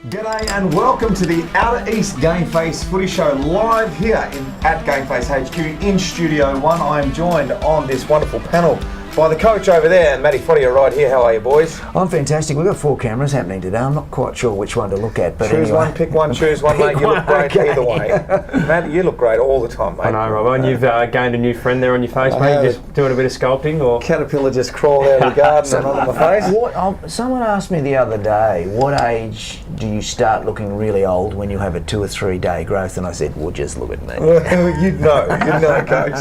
G'day and welcome to the Outer East GameFace Footy Show live here at GameFace HQ in Studio 1. I am joined on this wonderful panel by the coach over there and Matty Footy right here. How are you, boys? I'm fantastic. We've got 4 cameras happening today. I'm not quite sure which one to look at, but choose anyway. one, pick one, choose one, mate. You look great either way. Matt, you look great all the time, mate. I know, Rob. And you've gained a new friend there on your face, mate. You just doing a bit of sculpting, or caterpillar just crawled out of the garden and on my face. Someone asked me the other day, what age do you start looking really old when you have a 2 or 3 day growth? And I said, well, just look at me. You'd know, coach.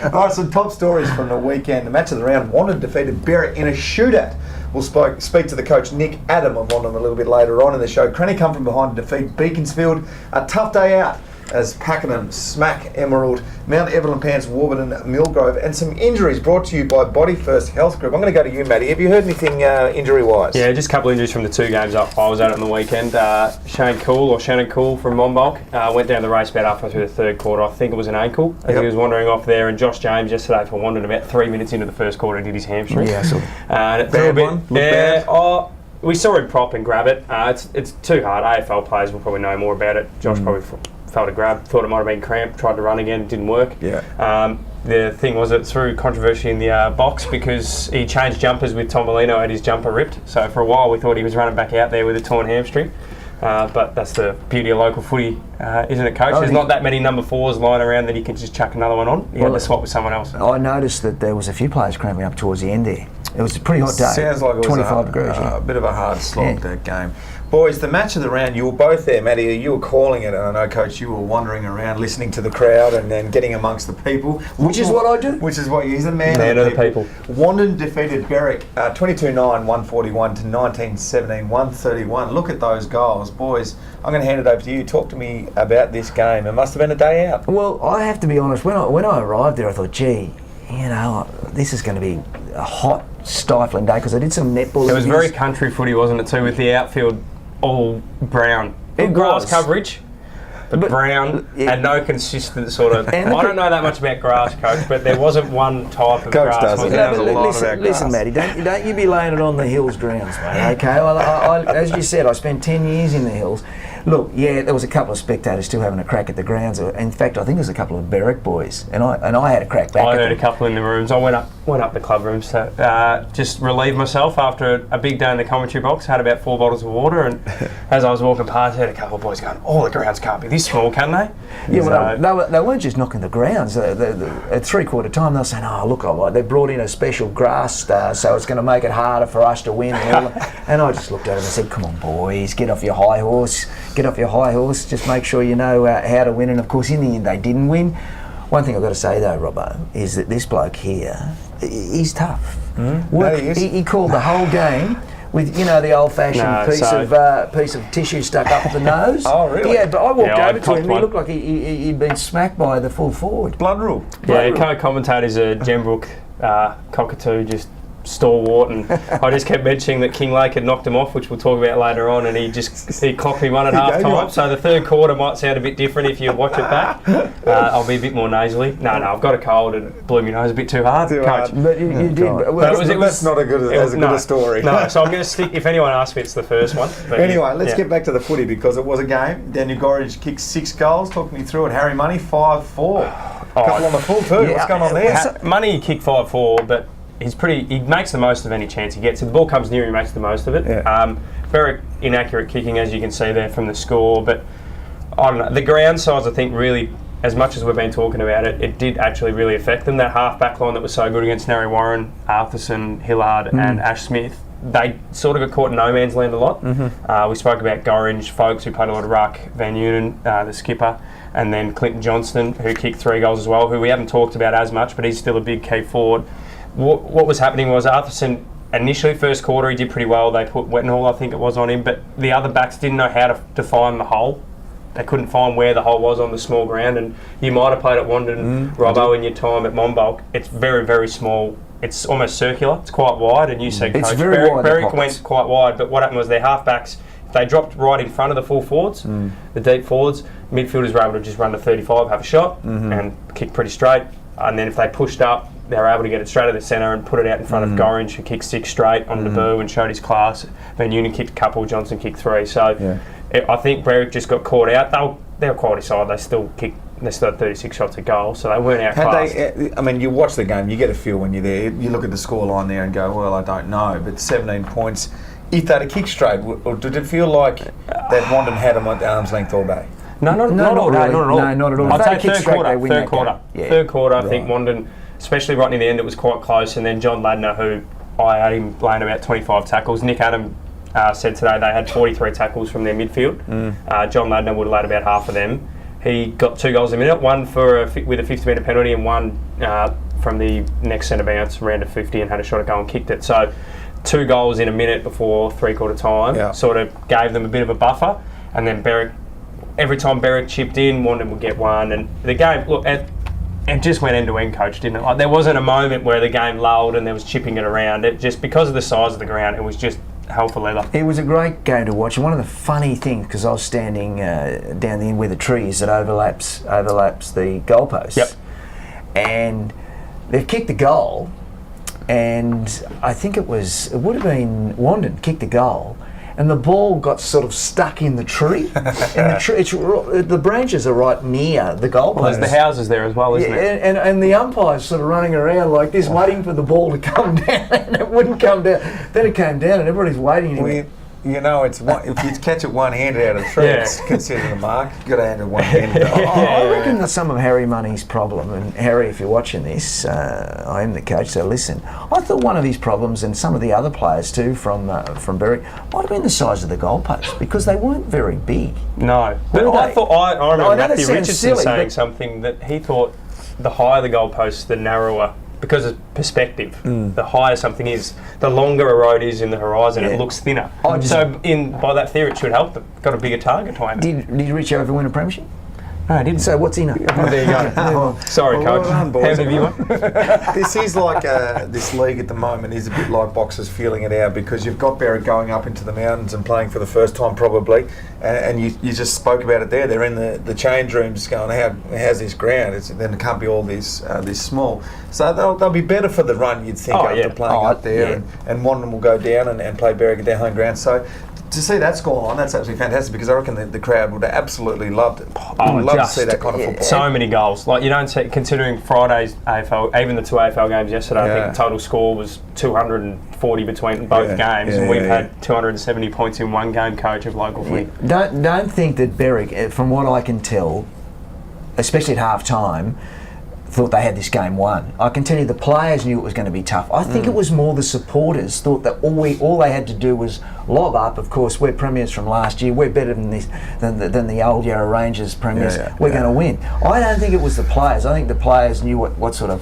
All right, some top stories from the weekend. The match of the round, Wanted defeated Berwick in a shootout. We'll speak to the coach Nick Adam of Wanted a little bit later on in the show. Cranny come from behind to defeat Beaconsfield. A tough day out as Pakenham smack Emerald, Mount Evelyn Pants, Warburton, Millgrove, and some injuries brought to you by Body First Health Group. I'm going to go to you, Matty. Have you heard anything injury-wise? Yeah, just a couple of injuries from the 2 games up. I was at it on the weekend. Shannon Cool from Monbulk went down the race about halfway through the 3rd quarter. I think it was an ankle as he was wandering off there. And Josh James yesterday for Wanted about 3 minutes into the 1st quarter did his hamstring. Yeah, so bad one? Yeah, we saw him prop and grab it. It's too hard. AFL players will probably know more about it. Josh probably felt a grab, thought it might have been cramp, tried to run again, it didn't work. Yeah. The thing was it threw controversy in the box because he changed jumpers with Tom Molino, had his jumper ripped. So for a while we thought he was running back out there with a torn hamstring. But that's the beauty of local footy, isn't it, Coach? There's not that many number 4s lying around that you can just chuck another one on. You had to swap with someone else. I noticed that there was a few players cramping up towards the end there. It was a pretty hot day. Sounds like it was 25 degrees. A bit of a hard slog, that game. Boys, the match of the round, you were both there, Matty. You were calling it, and I know, Coach, you were wandering around listening to the crowd and then getting amongst the people. Which is what I do. Which is what he's a man of the people. Wanted defeated Berwick 22-9, 141 to 19-17, 131. Look at those goals. Boys, I'm going to hand it over to you. Talk to me about this game. It must have been a day out. Well, I have to be honest, when I arrived there, I thought, gee, this is going to be a hot, stifling day, because I did some netball. It was very country footy, wasn't it, too, with the outfield all brown. Good grass coverage, but brown and no consistent sort of... I don't know that much about grass, Coach, but there wasn't one type of Coach grass. Does. Listen, Matty, don't you be laying it on the hills grounds, mate, okay? Well, I, as you said, I spent 10 years in the hills. Look, yeah, there was a couple of spectators still having a crack at the grounds. In fact, I think there's a couple of Berwick boys, and I had a crack back. I heard a couple in the rooms. I went up the club rooms to just relieve myself after a big day in the commentary box. Had about 4 bottles of water, and as I was walking past, I heard a couple of boys going, "Oh, the grounds can't be this small, can they?" Yeah, well, they weren't just knocking the grounds. At 3/4 time, they were saying, "Oh, look, they brought in a special grass, so it's going to make it harder for us to win." And I just looked at them and said, "Come on, boys, get off your high horse. Get off your high horse. Just make sure you know how to win." And of course, in the end, they didn't win. One thing I've got to say though, Robbo, is that this bloke here, he's tough. He called the whole game with the old-fashioned piece of tissue stuck up the nose. Oh, really? Yeah, but I walked over to him. He looked like he'd been smacked by the full forward. Blood rule. Co-commentator's a Gembrook cockatoo, just stalwart, and I just kept mentioning that King Lake had knocked him off, which we'll talk about later on, and he clocked me one at half time. So the 3rd quarter might sound a bit different if you watch it back. I'll be a bit more nasally. No, I've got a cold and blew my nose a bit too hard, Coach. But you did. That's not as good a story. No, so I'm going to stick. If anyone asks me, it's the first one. But anyway, let's get back to the footy, because it was a game. Daniel Gorringe kicked 6 goals. Talk me through it. Harry Money 5-4. Couple on the full too. What's going on there? Money kicked 5-4, but he makes the most of any chance he gets. If the ball comes near, he makes the most of it. Yeah. Very inaccurate kicking, as you can see there from the score. But I don't know. The ground size, I think, really, as much as we've been talking about it, it did actually really affect them. That half-back line that was so good against Narry Warren, Arthurson, Hillard and Ash Smith, they sort of got caught in no man's land a lot. We spoke about Gorringe, Folks, who played a lot of ruck, Van Unen, the skipper, and then Clinton Johnston, who kicked 3 goals as well, who we haven't talked about as much, but he's still a big key forward. What was happening was Arthurson, initially 1st quarter, he did pretty well. They put Wettenhall, I think it was, on him, but the other backs didn't know how to define the hole. They couldn't find where the hole was on the small ground, and you might have played at Wandon, Robbo, in your time at Monbulk. It's very, very small. It's almost circular. It's quite wide, and you said, Coach, Berwick went quite wide, but what happened was their half-backs, they dropped right in front of the full forwards, the deep forwards. Midfielders were able to just run to 35, have a shot, and kick pretty straight. And then if they pushed up, they were able to get it straight to the centre and put it out in front of Gorringe, who kicked 6 straight on the Boo and showed his class. Van Unen kicked a couple, Johnson kicked 3. So I think Berwick just got caught out. They're a quality side. They still had 36 shots a goal, so they weren't outclassed. I mean, you watch the game, you get a feel when you're there. You look at the scoreline there and go, well, I don't know, but 17 points. If they'd have kicked straight, or did it feel like that Wandon had them at arm's length all day? No, not at all. No, not at all. I'd say third quarter. Yeah. Third quarter, I think Wandon, especially right near the end, it was quite close. And then John Ladner, who I had him laying about 25 tackles. Nick Adam said today they had 43 tackles from their midfield. John Ladner would have laid about half of them. He got 2 goals a minute, one with a 50-metre penalty and one from the next centre bounce, ran to 50 and had a shot at goal and kicked it. So 2 goals in a minute before three-quarter time sort of gave them a bit of a buffer. And then Berwick, every time Berwick chipped in, Wandon would get one. And the game, look, it just went end-to-end, coach, didn't it? Like, there wasn't a moment where the game lulled and there was chipping it around. It just, because of the size of the ground, it was just hell for leather. It was a great game to watch. And one of the funny things, because I was standing down the end where the trees that overlaps the goalposts. Yep. And they've kicked the goal, and I think it would have been Wandon kicked the goal, and the ball got sort of stuck in the tree. The branches are right near the goalpost. Well, there's the houses there as well, isn't it? And the umpire's sort of running around like this, waiting for the ball to come down, and it wouldn't come down. Then it came down, and everybody's waiting. You know, it's if you catch it one-handed out of the tree, it's considered a mark. You've got to hand it one-handed. I reckon that's some of Harry Money's problem. And Harry, if you're watching this, I am the coach, so listen. I thought one of his problems, and some of the other players too from Berwick, might have been the size of the goalposts, because they weren't very big. No. But I remember Matthew Richardson silly, saying something that he thought the higher the goalposts, the narrower. Because of perspective, the higher something is, the longer a road is in the horizon, it looks thinner. So, by that theory, it should help them. Got a bigger target to aim at. Did Rich ever win a premiership? No, I didn't. So what's he know? There you go. Sorry, coach. Well done, boys. How many have you won? This is like this league at the moment is a bit like boxers feeling it out, because you've got Berwick going up into the mountains and playing for the first time probably, and you just spoke about it there. They're in the change rooms going, how's this ground? Then it can't be all this small. So they'll be better for the run, you'd think, after playing up there, and Wandon will go down and play Berwick at their home ground. So to see that scoreline, that's absolutely fantastic, because I reckon the crowd would have absolutely loved it. Love to see that kind of football. So many goals. Like, you don't see, considering Friday's AFL, even the 2 AFL games yesterday, I think the total score was 240 between both games, and we've had 270 points in one game, coach, of local footy. Don't think that Berwick, from what I can tell, especially at half time, thought they had this game won. I can tell you the players knew it was going to be tough. I think it was more the supporters thought that all they had to do was lob up. Of course, we're premiers from last year. We're better than the old Yarra Rangers premiers. We're going to win. I don't think it was the players. I think the players knew what sort of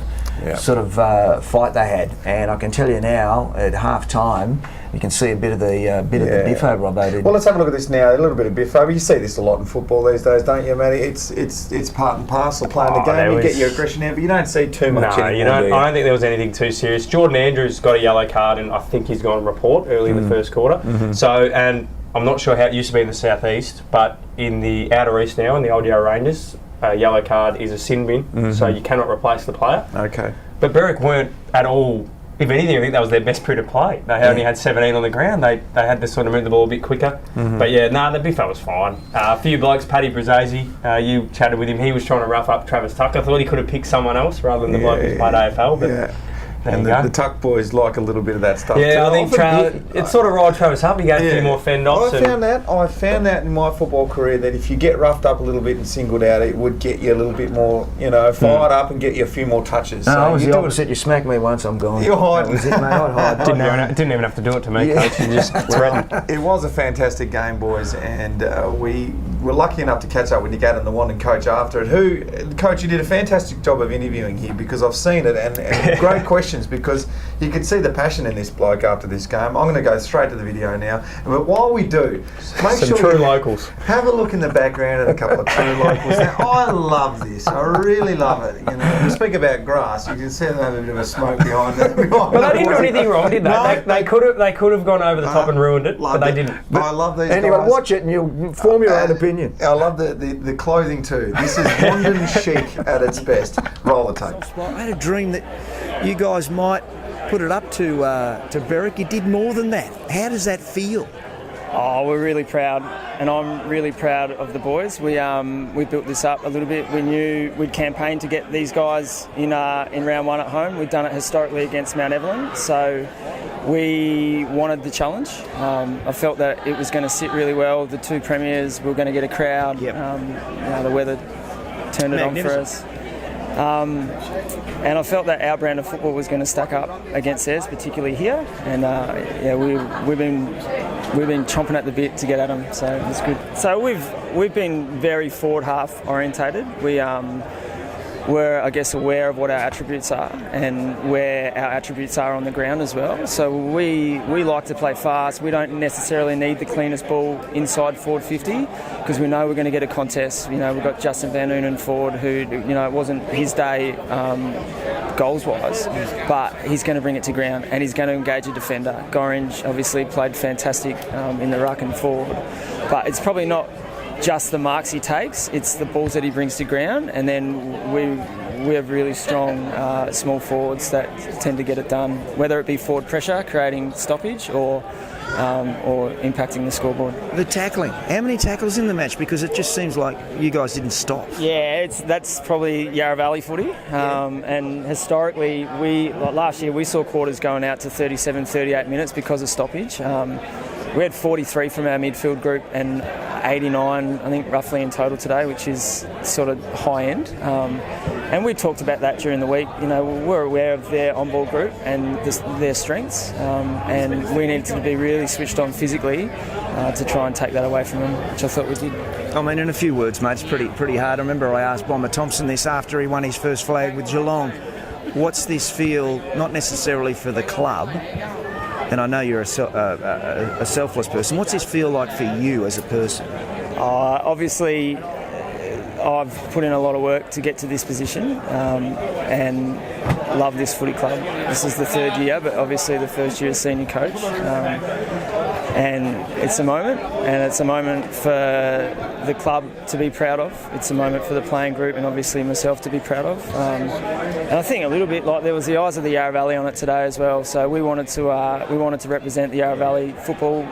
fight they had. And I can tell you now, at half time, you can see a bit of the biffo, Robbo. Well, let's have a look at this now. A little bit of biffo. You see this a lot in football these days, don't you, Matty? It's part and parcel playing the game. You get your aggression out, but you don't see too much anymore. You don't. I don't think there was anything too serious. Jordan Andrews got a yellow card, and I think he's gone report early in the first quarter. So, and I'm not sure how it used to be in the southeast, but in the outer east now, in the old Yarra Rangers, a yellow card is a sin bin, so you cannot replace the player. Okay. But Berwick weren't at all. If anything, I think that was their best period of play. They only had 17 on the ground. They had to sort of move the ball a bit quicker. But the biffo was fine. A few blokes, Paddy Brazzesi, you chatted with him. He was trying to rough up Travis Tucker. I thought he could have picked someone else rather than the bloke who's played AFL. But and the Tuck boys like a little bit of that stuff. Yeah, too. I think it sort of riled Travis up. He gave a few more fend-offs. I found that in my football career, that if you get roughed up a little bit and singled out, it would get you a little bit more, fired up and get you a few more touches. No, I was the opposite. You smacked me once, I'm gone. You're hiding. That was it, mate. I'd hide. Didn't even have to do it to me, coach. You just threatened. It was a fantastic game, boys, and we were lucky enough to catch up with Nick Adam, the Wandon coach, after it. Coach, you did a fantastic job of interviewing here, because I've seen it, and great questions, because you could see the passion in this bloke after this game. I'm going to go straight to the video now. But while we do, make some sure true locals. Have a look in the background at a couple of true locals. Now, I love this. I really love it. We speak about grass. You can see them have a bit of a smoke behind it. Well, they didn't do anything wrong, did they? No, they could have gone over the top and ruined it, but they didn't. But I love these anyway, guys. watch it and you'll form your own opinion. I love the clothing too. This is Wandon chic at its best. Roll the tape. I had a dream that you guys might put it up to Berwick. You did more than that. How does that feel? Oh, we're really proud, and I'm really proud of the boys. We built this up a little bit. We knew we'd campaigned to get these guys in round one at home. We'd done it historically against Mount Evelyn, so we wanted the challenge. I felt that it was going to sit really well. The two premiers were going to get a crowd. Yep. The weather turned it on for us. And I felt that our brand of football was going to stack up against theirs, particularly here. And we've been chomping at the bit to get at them, so it's good. So we've been very forward half orientated. We're, I guess, aware of what our attributes are and where our attributes are on the ground as well. So we like to play fast. We don't necessarily need the cleanest ball inside forward 50 because we know we're going to get a contest. We've got Justin Van Noonen forward who, it wasn't his day goals-wise, but he's going to bring it to ground and he's going to engage a defender. Gorringe obviously played fantastic in the ruck and forward, but it's probably not just the marks he takes, it's the balls that he brings to ground, and then we have really strong small forwards that tend to get it done, whether it be forward pressure, creating stoppage, or impacting the scoreboard. The tackling. How many tackles in the match? Because it just seems like you guys didn't stop. Yeah, that's probably Yarra Valley footy. And historically, last year we saw quarters going out to 37, 38 minutes because of stoppage. We had 43 from our midfield group and 89, I think, roughly in total today, which is sort of high end. And we talked about that during the week. We're aware of their on-ball group and their strengths, and we needed to be really switched on physically to try and take that away from them, which I thought we did. I mean, in a few words, mate, it's pretty hard. I remember I asked Bomber Thompson this after he won his first flag with Geelong. What's this feel, not necessarily for the club, and I know you're a selfless person, what's this feel like for you as a person? Obviously, I've put in a lot of work to get to this position and love this footy club. This is the third year, but obviously the first year as senior coach. And it's a moment for the club to be proud of. It's a moment for the playing group and obviously myself to be proud of. And I think a little bit like there was the eyes of the Yarra Valley on it today as well. So we wanted to represent the Yarra Valley football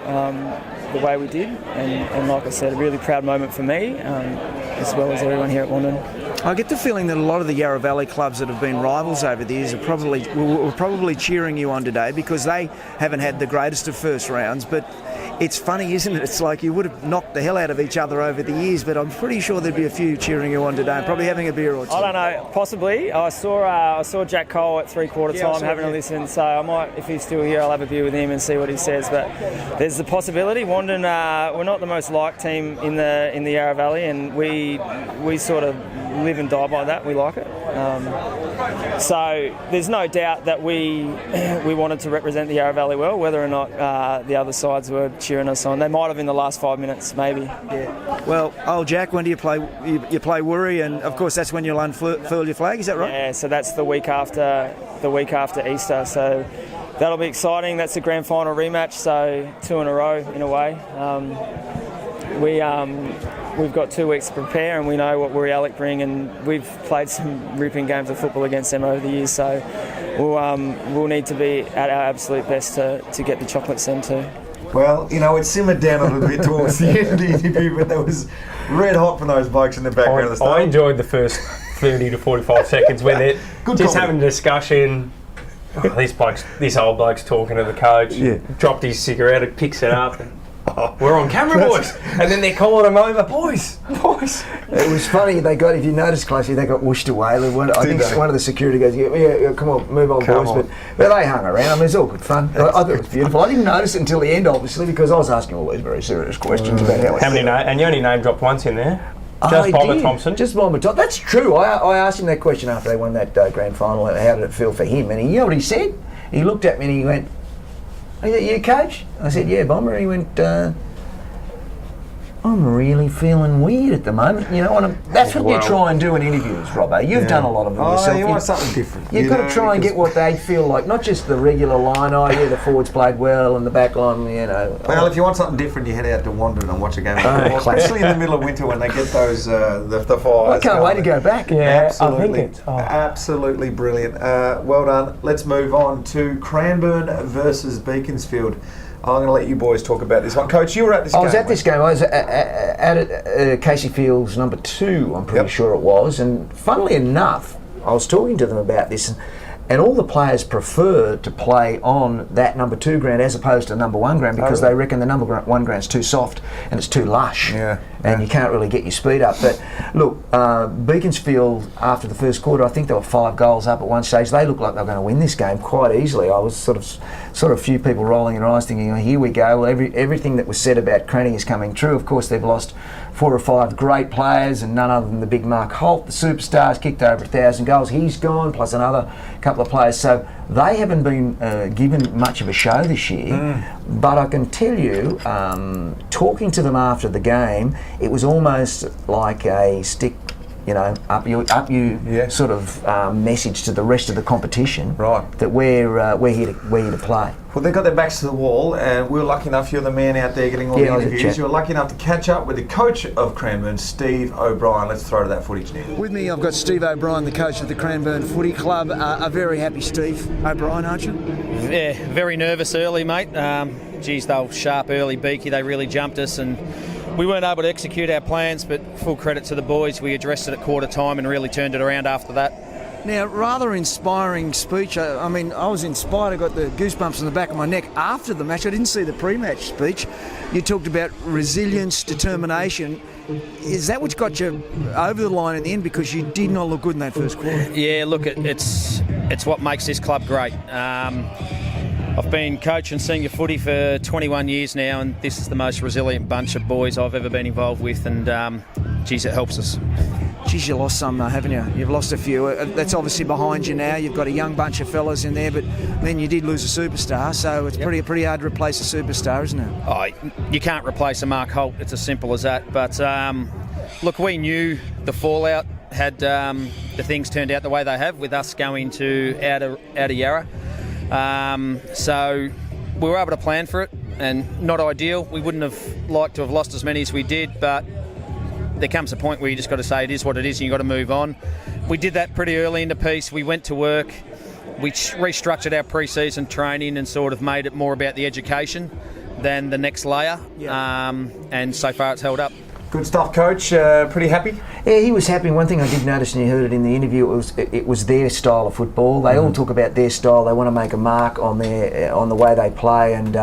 the way we did. And like I said, a really proud moment for me, as well as everyone here at London. I get the feeling that a lot of the Yarra Valley clubs that have been rivals over the years were probably cheering you on today because they haven't had the greatest of first rounds. But it's funny, isn't it? It's like you would have knocked the hell out of each other over the years, but I'm pretty sure there'd be a few cheering you on today and probably having a beer or two. I don't know, possibly. I saw Jack Cole at three-quarter time having a listen, so I might, if he's still here, I'll have a beer with him and see what he says. But there's the possibility. Wandon, we're not the most liked team in the Yarra Valley, and we sort of live and die by that. We like it. So there's no doubt that we wanted to represent the Yarra Valley well, whether or not the other sides were cheering us on. They might have in the last 5 minutes, maybe. Yeah. Well, old Jack, when do you play? You play Woori, and of course that's when you'll unfurl your flag. Is that right? Yeah. So that's the week after Easter. So that'll be exciting. That's the grand final rematch. So 2 in a row in a way. We've got 2 weeks to prepare, and we know what Woori Alec bring, and we've played some ripping games of football against them over the years. So we'll need to be at our absolute best to get the chocolates then too. Well, it simmered down a little bit towards the end of the interview, but that was red hot from those blokes in the background of the stadium. I enjoyed the first 30 to 45 seconds where they're just having a discussion. This old bloke's talking to the coach. Yeah. Dropped his cigarette, picks it up. And, we're on camera, boys. And then they're calling him over, boys. It was funny. If you notice closely, they got whooshed away. I think one of the security guys, yeah, come on, move on, boys. But they hung around. I mean, it's all good fun. I thought it was beautiful. I didn't notice it until the end, obviously, because I was asking all these very serious questions about how many and you only name dropped once in there. Just Bomber Thompson. Just Bomber Thompson. That's true. I asked him that question after they won that grand final. How did it feel for him? And you know what he said? He looked at me and he went, "Are you coach?" I said, "Yeah, Bomber." And he went, "I'm really feeling weird at the moment." That's what you try and do in interviews, Robbo. You've done a lot of them yourself. You want something different. You've got to try and get what they feel like, not just the regular line. The forwards played well and the back line, Well, if you want something different, you head out to Wandon and watch a game of football, especially in the middle of winter when they get those the fires. I can't wait to go back. Yeah, absolutely. I think Absolutely brilliant. Well done. Let's move on to Cranbourne versus Beaconsfield. I'm going to let you boys talk about this one. Coach, you were at this game. I was at this game. I was at Casey Field's number 2, I'm pretty sure it was. And funnily enough, I was talking to them about this, and all the players prefer to play on that number 2 ground as opposed to number 1 ground because they reckon the number 1 ground's too soft and it's too lush. And you can't really get your speed up. But look, Beaconsfield, after the first quarter, I think there were 5 goals up at one stage. They looked like they were going to win this game quite easily. I was sort of a few people rolling their eyes thinking, here we go. Well, everything that was said about Cranny is coming true. Of course, they've lost 4 or 5 great players, and none other than the big Mark Holt, the superstars, kicked over 1,000 goals. He's gone, plus another couple of players. So they haven't been given much of a show this year. But I can tell you, talking to them after the game, it was almost like a stick, up you sort of message to the rest of the competition. Right. That we're here to play. Well, they got their backs to the wall, and we were lucky enough. You're the man out there getting all the interviews. You were lucky enough to catch up with the coach of Cranbourne, Steve O'Brien. Let's throw to that footage now. With me, I've got Steve O'Brien, the coach of the Cranbourne Footy Club. A very happy Steve O'Brien, aren't you? Yeah, very nervous early, mate. Geez, they were sharp early, Beaky. They really jumped us, and we weren't able to execute our plans, but full credit to the boys. We addressed it at quarter time and really turned it around after that. Now, rather inspiring speech. I mean, I was inspired. I got the goosebumps on the back of my neck after the match. I didn't see the pre-match speech. You talked about resilience, determination. Is that what got you over the line in the end? Because you did not look good in that first quarter. Yeah, look, it's what makes this club great. I've been coaching senior footy for 21 years now, and this is the most resilient bunch of boys I've ever been involved with, and geez, it helps us. Geez, you lost some, haven't you? You've lost a few. That's obviously behind you now. You've got a young bunch of fellas in there, but then you did lose a superstar, so it's pretty hard to replace a superstar, isn't it? Oh, you can't replace a Mark Holt. It's as simple as that. But look, we knew the fallout had the things turned out the way they have with us going to Outer Yarra. So we were able to plan for it, and not ideal. We wouldn't have liked to have lost as many as we did, but there comes a point where you just got to say it is what it is and you've got to move on. We did that pretty early in the piece. We went to work. We restructured our pre-season training and sort of made it more about the education than the next layer. And so far it's held up. Good stuff, Coach. Pretty happy? Yeah, he was happy. One thing I did notice, and you heard it in the interview, it was their style of football. They all talk about their style. They want to make a mark on the way they play and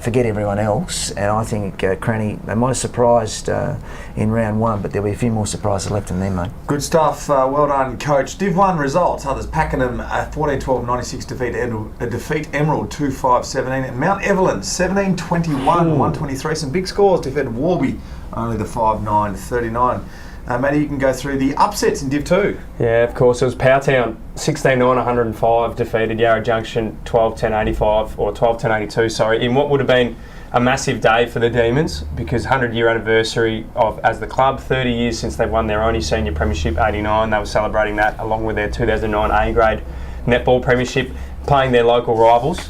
forget everyone else. And I think Cranny, they might have surprised in round 1, but there'll be a few more surprises left in them, mate. Good stuff. Well done, Coach. Div 1 results. Others, Pakenham 14-12-96 defeat Emerald 2-5-17, and Mount Evelyn 17-21-123. Some big scores. Defeated Warby only the 5-9-39. Matty, you can go through the upsets in Div 2. Yeah, of course. It was Powertown 16-9-105 defeated Yarra Junction 12-10-85 or 12-10-82. Sorry, in what would have been a massive day for the Demons because 100-year anniversary as the club, 30 years since they won their only senior premiership, 89. They were celebrating that along with their 2009 A-grade netball premiership, playing their local rivals.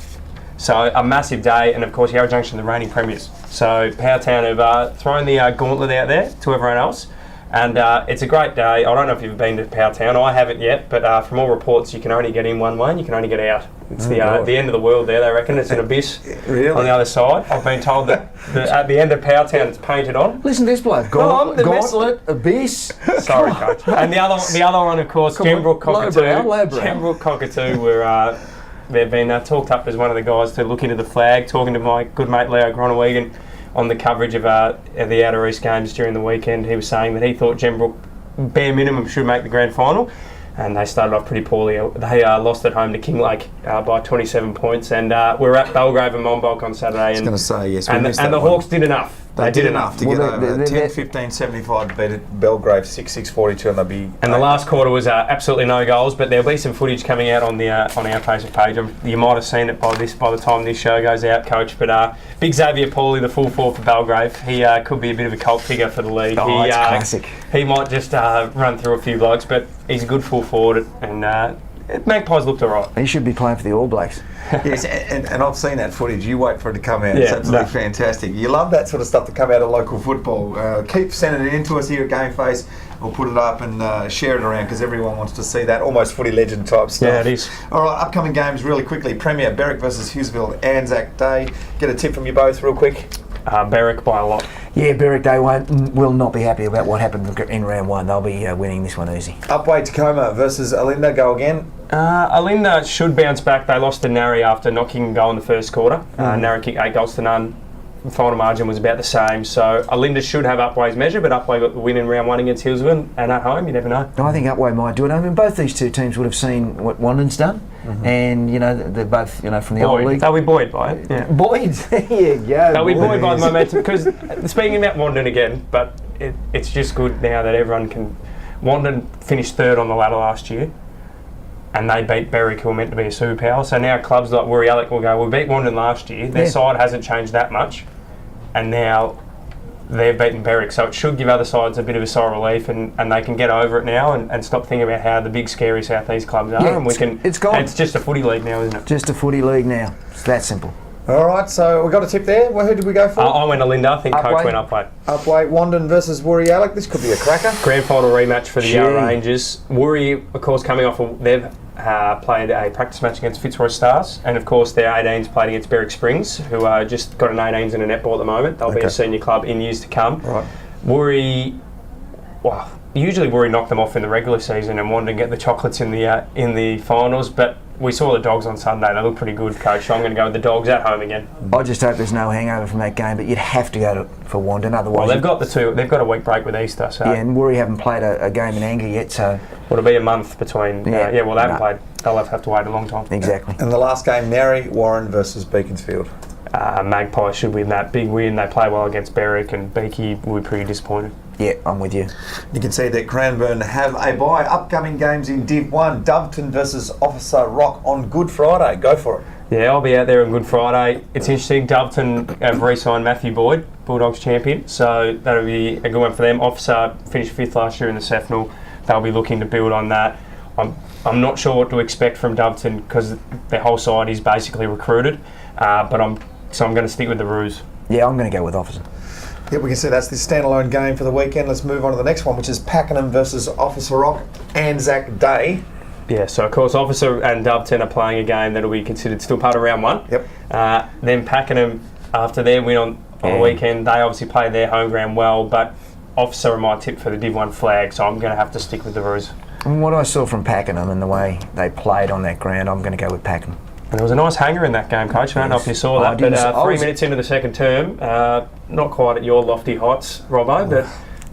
So a massive day, and of course Yarra Junction, the reigning premiers. So Powertown have thrown the gauntlet out there to everyone else. And it's a great day. I don't know if you've been to Powertown. I haven't yet, but from all reports, you can only get in one way and you can only get out. It's the end of the world there, they reckon. It's an abyss on the other side. I've been told that at the end of Powertown, it's painted on. Listen to this bloke. Gauntlet, abyss. Sorry, Coach. And the other one, of course, Gembrook Cockatoo. Gembrook Cockatoo were... They've been talked up as one of the guys to look into the flag, talking to my good mate Leo Gronewegan on the coverage of the Outer East games during the weekend. He was saying that he thought Gembrook, bare minimum, should make the grand final. And they started off pretty poorly. They lost at home to Kinglake by 27 points. And we're at Belgrave and Monbulk on Saturday. I was going to say, yes. And the Hawks did enough. They did enough to get over 10-15-75 to beat Belgrave 6-6-42, and they'll be. And the last quarter was absolutely no goals, but there'll be some footage coming out on our Facebook page. You might have seen it by the time this show goes out, Coach. But big Xavier Pauly, the full forward for Belgrave, he could be a bit of a cult figure for the league. Oh, it's classic. He might just run through a few blokes, but he's a good full forward, and Magpies looked all right. He should be playing for the All Blacks. Yes, and I've seen that footage. You wait for it to come out. It's Yeah, absolutely fantastic. You love that sort of stuff to come out of local football. Keep sending it in to us here at GameFace. We'll put it up and share it around because everyone wants to see that. Almost footy legend type stuff. Yeah, it is. All right, upcoming games really quickly. Premier, Berwick versus Hughesville, Anzac Day. Get a tip from you both real quick. Berwick by a lot. Yeah, Berwick Day will not be happy about what happened in round one. They'll be winning this one easy. Upway Tacoma versus Alinda. Go again. Alinda should bounce back. They lost to Narry after knocking a goal in the first quarter. Narry kicked 8 goals to none. The final margin was about the same. So Alinda should have Upway's measure, but Upway got the win in round one against Hillsville, and at home, you never know. I think Upway might do it. I mean, both these two teams would have seen what Wandon's done, and they're both from the old league. They'll be buoyed by it. Yeah. Buoyed, there you go. They'll be buoyed by the momentum because speaking about Wandon again, but it's just good now that everyone can. Wandon finished third on the ladder last year, and they beat Berwick, who were meant to be a superpower. So now clubs like Woori-Alec will go, we beat Wandon last year. Their side hasn't changed that much, and now they've beaten Berwick. So it should give other sides a bit of a sigh of relief, and they can get over it now and stop thinking about how the big, scary South East clubs are. Yeah, and we can. It's gone. It's just a footy league now, isn't it? Just a footy league now. It's that simple. All right, so we got a tip there. Well, who did we go for? I went Alinda. I think Upway. Coach went Upway. Upway, Wandon versus Woori-Alec. This could be a cracker. Grand final rematch for the Yarra Rangers. Woori, of course, coming off, they've played a practice match against Fitzroy Stars, and of course their 18s played against Berwick Springs, who just got an 18s and a netball at the moment. They'll be a senior club in years to come. Right. Woori, usually Woori knock them off in the regular season and want to get the chocolates in the finals, but we saw the Dogs on Sunday. They look pretty good, Coach. So I'm going to go with the Dogs at home again. I just hope there's no hangover from that game, but you'd have to go for Wandon, otherwise. Well, they've got a week break with Easter, so yeah, and Woori haven't played a game in anger yet, so it'll be a month between. They haven't played. They'll have to wait a long time. Exactly. And the last game, Narry Warren versus Beaconsfield. Magpies should win that. Big win. They play well against Berwick, and Beaky will be pretty disappointed. Yeah, I'm with you. You can see that Cranbourne have a bye. Upcoming games in Div 1, Doveton versus Officer Rock on Good Friday. Go for it. Yeah, I'll be out there on Good Friday. It's interesting, Doveton have re-signed Matthew Boyd, Bulldogs champion, so that'll be a good one for them. Officer finished 5th last year in the Sefnal. They'll be looking to build on that. I'm not sure what to expect from Doveton because their whole side is basically recruited, but I'm going to stick with the Roos. Yeah, I'm going to go with Officer. Yeah, we can see that's the standalone game for the weekend. Let's move on to the next one, which is Pakenham versus Officer Rock, Anzac Day. Yeah, so of course Officer and Doveton are playing a game that will be considered still part of round one. Yep. Then Pakenham, after their win on the weekend, they obviously played their home ground well, but Officer are my tip for the Div 1 flag, so I'm going to have to stick with the Roos. And what I saw from Pakenham and the way they played on that ground, I'm going to go with Pakenham. And there was a nice hanger in that game, Coach. I don't know if you saw that, but 3 minutes into the second term, not quite at your lofty heights, Robbo, but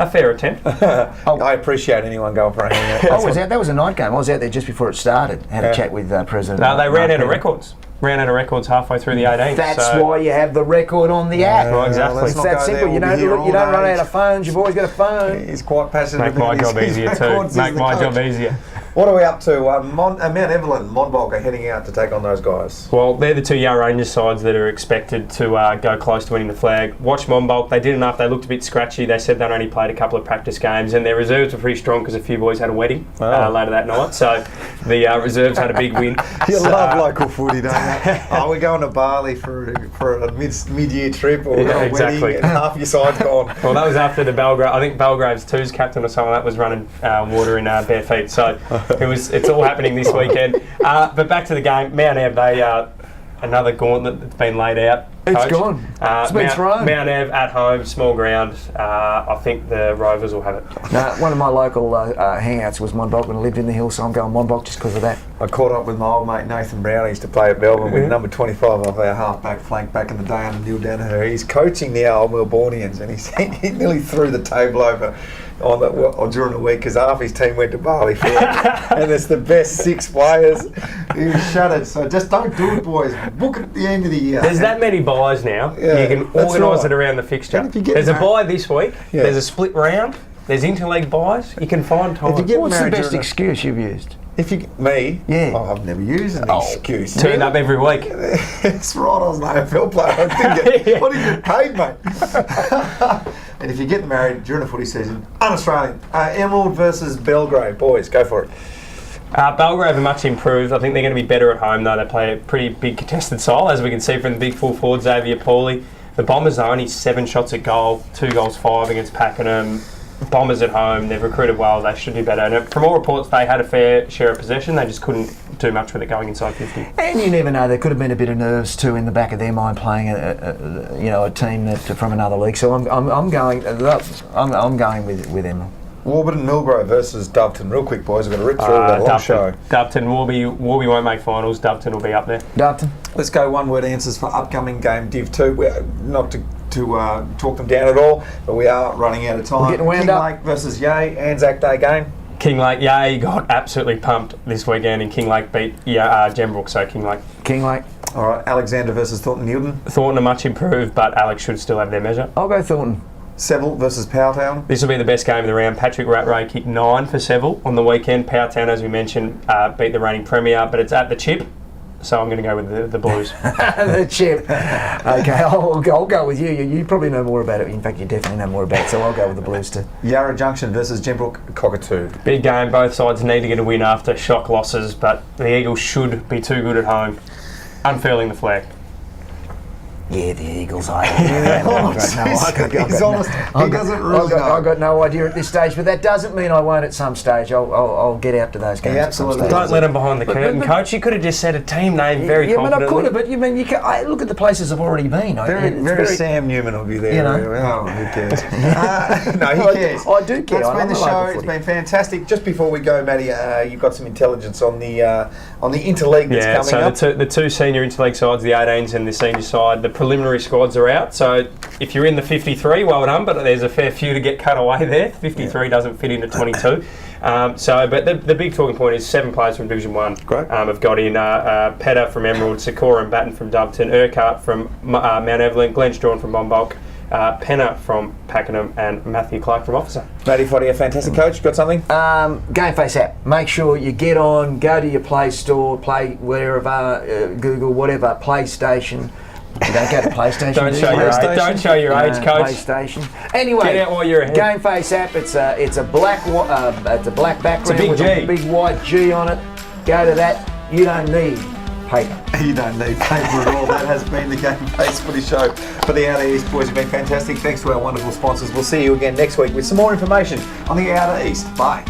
a fair attempt. I appreciate anyone going for a hanger. That was a night game. I was out there just before it started. Had a chat with President. No, they ran out of records. Ran out of records halfway through the 18th. That's why you have the record on the app. Well, exactly. It's that simple. You don't run out of phones. You've always got a phone. He's quite passionate Make my job easier too. Make my job easier. What are we up to? Mount Evelyn, Monbulk are heading out to take on those guys. Well, they're the two Yarra Rangers sides that are expected to go close to winning the flag. Watch Monbulk. They did enough. They looked a bit scratchy. They said they'd only played a couple of practice games, and their reserves were pretty strong because a few boys had a wedding later that night. So the reserves had a big win. You love local footy, don't you? We're going to Bali for a mid-year trip or a wedding, and half your side's gone. Well, that was after the Belgrave. I think Belgrave's 2's captain or something that was running water in bare feet. So it's all happening this weekend. But back to the game, Mount Ev, another gauntlet that's been laid out. It's Coach. gone. It's been thrown. Mount Ev at home, small ground. I think the Rovers will have it. No, one of my local hangouts was Monbulk when I lived in the hill, so I'm going Monbulk just because of that. I caught up with my old mate Nathan Brown. He used to play at Melbourne with number 25 of our half-back flank back in the day under Neil Danaher. He's coaching the old Melbournians, and he nearly threw the table over during the week because half his team went to Bali for it. And it's the best 6 players. He shut it. So just don't do it, boys. Book it at the end of the year. There's that many buys now. Yeah, you can organise it around the fixture. There's a buy this week. Yeah. There's a split round. There's interleague buys. You can find time. What's the best excuse you've used? Me? Yeah. Oh, I've never used an excuse. Turn up every week. It's right, I was an AFL player. I didn't get paid, mate. And if you get married during the footy season, un-Australian. Emerald versus Belgrave. Boys, go for it. Belgrave are much improved. I think they're going to be better at home, though. They play a pretty big contested style, as we can see from the big full forward, Xavier Pauly. The Bombers are only 7 shots at goal, 2 goals 5 against Pakenham. Bombers at home, they've recruited well, they should do better. And from all reports, they had a fair share of possession, they just couldn't do much with it going inside 50. And you never know, there could have been a bit of nerves too in the back of their mind playing a team that from another league. So I'm going with them. Warburton Millgrove versus Doveton. Real quick, boys, we've got to rip through that long show. Doveton, Warby won't make finals, Doveton will be up there. Doveton. Let's go one-word answers for upcoming game Div 2. We're not to talk them down at all, but we are running out of time. We're getting wound up. Kinglake versus Yay, Anzac Day game. Kinglake, Yay got absolutely pumped this weekend, and Kinglake beat Gembrook, so Kinglake. All right, Alexander versus Thornton Newton. Thornton are much improved, but Alex should still have their measure. I'll go Thornton. Seville versus Powelltown. This will be the best game of the round. Patrick Rattray kicked 9 for Seville on the weekend. Powelltown, as we mentioned, beat the reigning premier, but it's at the Chip, so I'm going to go with the Blues. The Chip. Okay, I'll go with you. You probably know more about it. In fact, you definitely know more about it, so I'll go with the Blues too. Yarra Junction versus Gembrook Cockatoo. Big game. Both sides need to get a win after shock losses, but the Eagles should be too good at home. Unfurling the flag. Yeah, the Eagles are. He's honest. He doesn't really know. I've got no idea at this stage, but that doesn't mean I won't at some stage. I'll get out to those games. He absolutely at some Don't let him behind the curtain, coach. You could have just said a team name very confidently. I could have, but you mean you can, look at the places I've already been. Very Sam Newman will be there. You know. Oh, who cares? No, he cares. I do care. That's been the show. It's been fantastic. Just before we go, Matty, you've got some intelligence on the interleague that's coming up. The two senior interleague sides, the 18s and the senior side, the preliminary squads are out. So if you're in the 53, well done. But there's a fair few to get cut away there. 53 doesn't fit into 22. But the big talking point is 7 players from Division 1 have got in. Pedder from Emerald, Sikora and Batten from Doveton, Urquhart from Mount Evelyn, Glenn Strawn from Bombulk, Penner from Pakenham and Matthew Clark from Officer. Matty Footy, a fantastic coach. Got something? GameFace app. Make sure you get on, go to your Play Store, play wherever, Google, whatever, PlayStation. You don't go to PlayStation. Don't show your age, coach. PlayStation. Anyway, get out while you're ahead. GameFace app. It's a black background big with G. a big white G on it. Go to that. You don't need paper. You don't need paper at all. That has been the GameFace Footy Show for the Outer East boys. You've been fantastic. Thanks to our wonderful sponsors. We'll see you again next week with some more information on the Outer East. Bye.